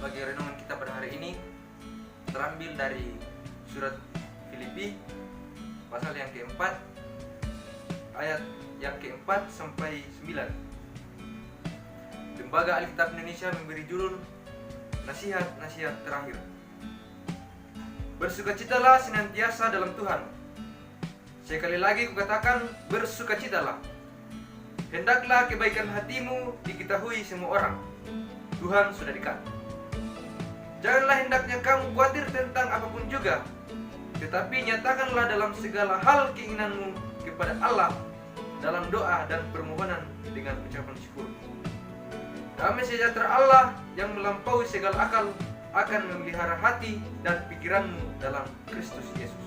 bagi renungan kita pada hari ini terambil dari surat Filipi pasal yang keempat, ayat yang keempat sampai 9. Lembaga Alkitab Indonesia memberi judul Nasihat-nasihat terakhir. Bersukacitalah senantiasa dalam Tuhan. Sekali lagi kukatakan, bersukacitalah. Hendaklah kebaikan hatimu diketahui semua orang. Tuhan sudah dekat. Janganlah hendaknya kamu khawatir tentang apapun juga, tetapi nyatakanlah dalam segala hal keinginanmu kepada Allah dalam doa dan permohonan dengan ucapan syukur. Damai sejahtera Allah yang melampaui segala akal akan memelihara hati dan pikiranmu dalam Kristus Yesus.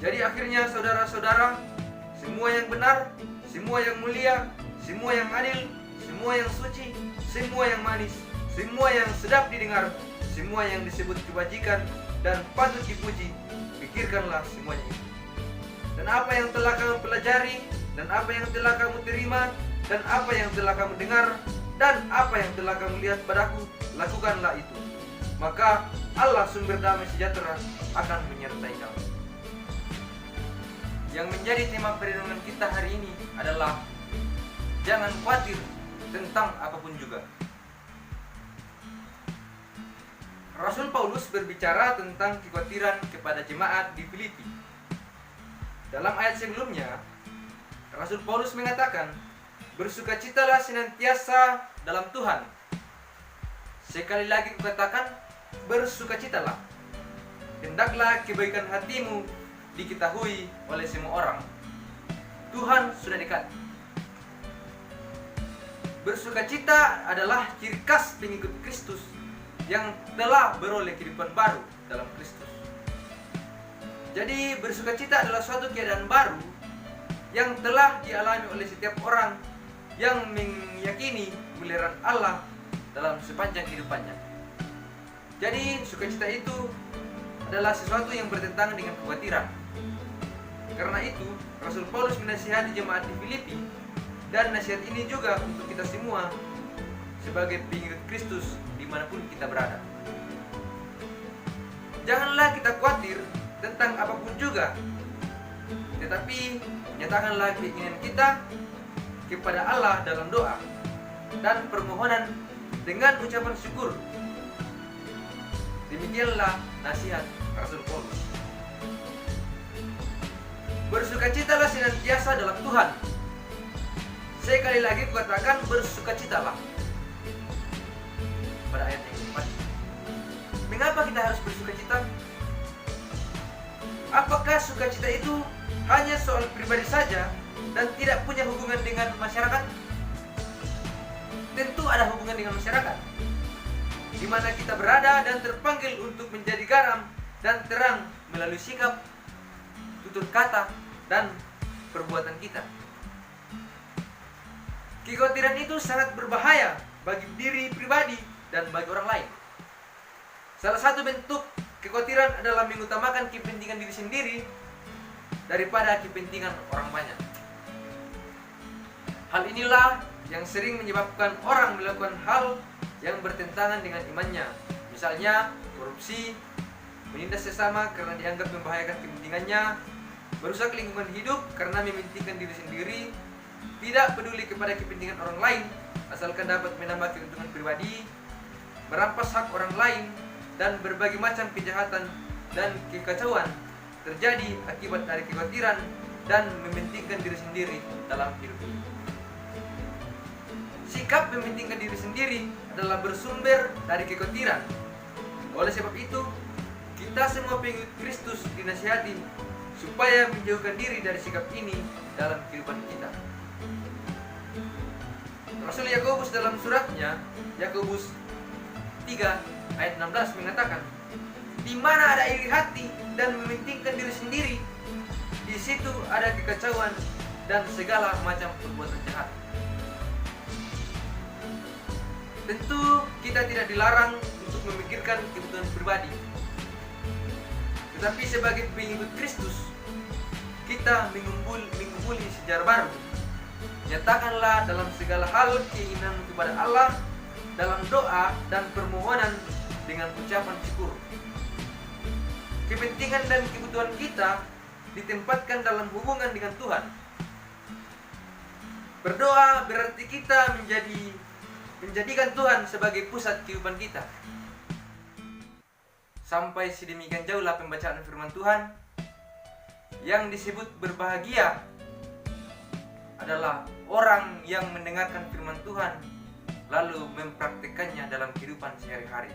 Jadi akhirnya saudara-saudara, semua yang benar, semua yang mulia, semua yang adil, semua yang suci, semua yang manis, semua yang sedap didengar, semua yang disebut kebajikan dan patut dipuji, pikirkanlah semuanya itu. Dan apa yang telah kamu pelajari, dan apa yang telah kamu terima, dan apa yang telah kamu dengar, dan apa yang telah kamu lihat padaku, lakukanlah itu. Maka Allah sumber damai sejahtera akan menyertai kamu. Yang menjadi tema perenungan kita hari ini adalah jangan khawatir tentang apapun juga. Rasul Paulus berbicara tentang kekhawatiran kepada jemaat di Filipi. Dalam ayat sebelumnya, Rasul Paulus mengatakan, bersukacitalah senantiasa dalam Tuhan. Sekali lagi kukatakan, bersukacitalah. Hendaklah kebaikan hatimu diketahui oleh semua orang. Tuhan sudah dekat. Bersukacita adalah ciri khas pengikut Kristus yang telah beroleh kehidupan baru dalam Kristus. Jadi bersukacita adalah suatu keadaan baru yang telah dialami oleh setiap orang yang meyakini pemeliharaan Allah dalam sepanjang kehidupannya. Jadi sukacita itu adalah sesuatu yang bertentangan dengan kekhawatiran. Karena itu Rasul Paulus menasihati jemaat di Filipi, dan nasihat ini juga untuk kita semua sebagai pengikut Kristus dimanapun kita berada. Janganlah kita khawatir tentang apapun juga, tetapi nyatakanlah keinginan kita kepada Allah dalam doa dan permohonan dengan ucapan syukur. Demikianlah nasihat Rasul Paulus. Bersukacitalah senantiasa dalam Tuhan. Sekali lagi kukatakan, bersukacitalah. Pada ayat yang keempat. Mengapa kita harus bersukacita? Apakah sukacita itu hanya soal pribadi saja dan tidak punya hubungan dengan masyarakat? Tentu ada hubungan dengan masyarakat, di mana kita berada dan terpanggil untuk menjadi garam dan terang melalui sikap, tutur kata, dan perbuatan kita. Kekhawatiran itu sangat berbahaya bagi diri pribadi dan bagi orang lain. Salah satu bentuk kekhawatiran adalah mengutamakan kepentingan diri sendiri daripada kepentingan orang banyak. Hal inilah yang sering menyebabkan orang melakukan hal yang bertentangan dengan imannya. Misalnya korupsi, menindas sesama karena dianggap membahayakan kepentingannya, merusak lingkungan hidup karena mementingkan diri sendiri, tidak peduli kepada kepentingan orang lain asalkan dapat menambah keuntungan pribadi, merampas hak orang lain, dan berbagai macam kejahatan dan kekacauan terjadi akibat dari kekhawatiran dan mementingkan diri sendiri dalam hidup ini. Sikap mementingkan diri sendiri adalah bersumber dari kekhawatiran. Oleh sebab itu, kita semua pengikut Kristus dinasihati supaya menjauhkan diri dari sikap ini dalam kehidupan kita. Rasul Yakobus dalam suratnya Yakobus 3 ayat 16 mengatakan, di mana ada iri hati dan mementingkan diri sendiri, di situ ada kekacauan dan segala macam perbuatan jahat. Tentu kita tidak dilarang untuk memikirkan kebutuhan pribadi, tetapi sebagai pengikut Kristus, kita mengumpuli sejarah baru. Nyatakanlah dalam segala hal keinginan kepada Allah dalam doa dan permohonan dengan ucapan syukur. Kepentingan dan kebutuhan kita ditempatkan dalam hubungan dengan Tuhan. Berdoa berarti kita menjadikan Tuhan sebagai pusat kehidupan kita. Sampai sedemikian jauhlah pembacaan firman Tuhan. Yang disebut berbahagia adalah orang yang mendengarkan firman Tuhan lalu mempraktikkannya dalam kehidupan sehari-hari.